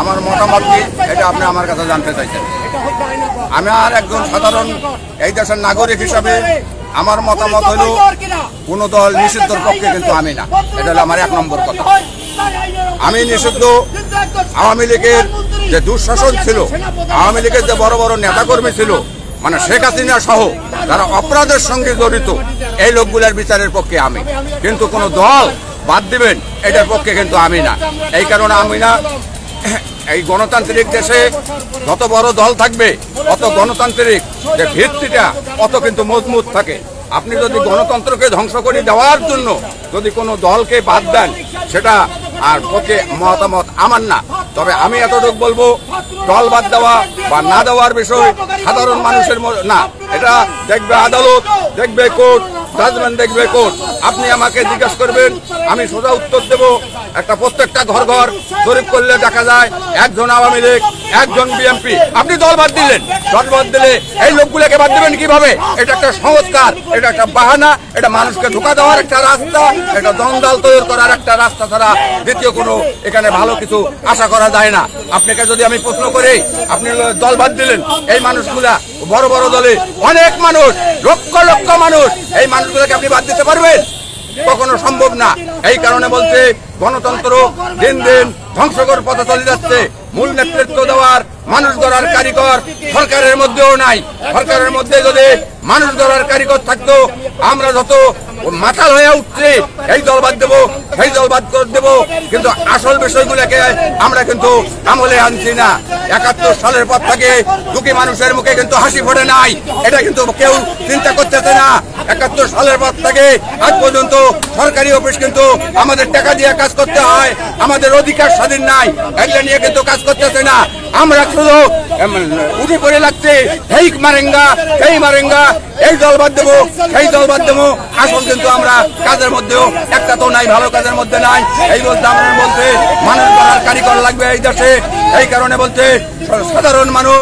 আমার মতামত কি এটা আপনি আমার কাছে জানতে চাইছেন। আমি আর একজন সাধারণ এই দেশের নাগরিক হিসাবে আমার মতামত হলো কোন দল নিষিদ্ধর পক্ষে কিন্তু আমি না। এটা হলো আমার 1 নম্বর কথা। আমি নিষিদ্ধ আওয়ামী লীগের যে দুঃশাসন ছিল, আওয়ামী লীগের যে বড় বড় নেতাকর্মী ছিল, মানে শেখ হাসিনা সহ যারা অপরাধের সঙ্গে জড়িত, এই লোকগুলোর বিচারের পক্ষে আমি। কিন্তু কোন দল বাদ দিবেন এটার পক্ষে কিন্তু আমি না। এই কারণে আমি না, এই গণতান্ত্রিক দেশে যত বড় দল থাকবে অত গণতান্ত্রিক যে ভিত্তিটা অত কিন্তু মজবুত থাকে। আপনি যদি গণতন্ত্রকে ধ্বংস করে দেওয়ার জন্য যদি কোনো দলকে বাদ দেন, সেটা আর পক্ষে মতামত আমার না। তবে আমি এতটুকু বলবো, দল বাদ দেওয়া বা না দেওয়ার বিষয় সাধারণ মানুষের না, এটা দেখবে আদালত, দেখবে কোর্ট, জাজমেন্ট দেখবে কোর্ট। আপনি আমাকে জিজ্ঞাসা করবেন, আমি সোজা উত্তর দেব। প্রত্যেকটা ঘর ঘর জরিপ করলে দেখা যায় একজন আওয়ামী লীগ, একজন বিএনপি। আপনি দল বাদ দিলেন, দল বাদ দিলে এই লোকগুলোকে বাদ দিবেন কিভাবে? এটা একটা সংস্কার, এটা একটা বাহানা, এটা মানুষকে ধোঁকা দেওয়ার একটা রাস্তা, এটা দ্বন্দ্ব তৈরি করার একটা রাস্তা ছাড়া দ্বিতীয় কোনো এখানে ভালো কিছু আশা করা যায় না। আপনাকে যদি আমি প্রশ্ন করি, আপনি দল বাদ দিলেন, এই মানুষগুলা বড় বড় দলে অনেক মানুষ, লক্ষ লক্ষ মানুষ, এই মানুষগুলোকে আপনি বাদ দিতে পারবেন? কখনো সম্ভব না। এই কারণে বলছে গণতন্ত্র দিন দিন ধ্বংসকর পথে চলে যাচ্ছে। মূল নেতৃত্ব দেওয়ার, মানুষ গড়ার কারিগর সরকারের মধ্যেও নাই। সরকারের মধ্যে যদি মানুষ গড়ার কারিগর থাকতো, আমরা যত মাতাল হয়ে উঠছে এই দল বাদ দেবো, সেই দল বাদ করে দেবো, কিন্তু আসল বিষয়গুলোকে আমরা কিন্তু আমলে আনছি না। 71 সালের পর থেকে দুঃখী মানুষের মুখে কিন্তু হাসি ফোটে নাই, এটা কিন্তু কেউ চিন্তা করতেছে না। 71 সালের পর থেকে আজ পর্যন্ত সরকারি অফিস কিন্তু আমাদের টাকা দিয়ে কাজ করতে হয়, আমাদের অধিকার স্বাধীন নাই, এগুলো নিয়ে কিন্তু কাজ করতেছে না। আমরা শুধু উঠে পড়ে লাগছে এই মারেঙ্গা, এই মারেঙ্গা, এই দল বাদ দেবো, সেই দল বাদ দেবো। আসল কিন্তু আমরা কাজের মধ্যেও একটা তো নাই, ভালো কাজের মধ্যে নাই। এই বলতে আমরা বলতে মানুষ গড়ার কারিগর লাগবে এই দেশে। এই কারণে বলতে সাধারণ মানুষ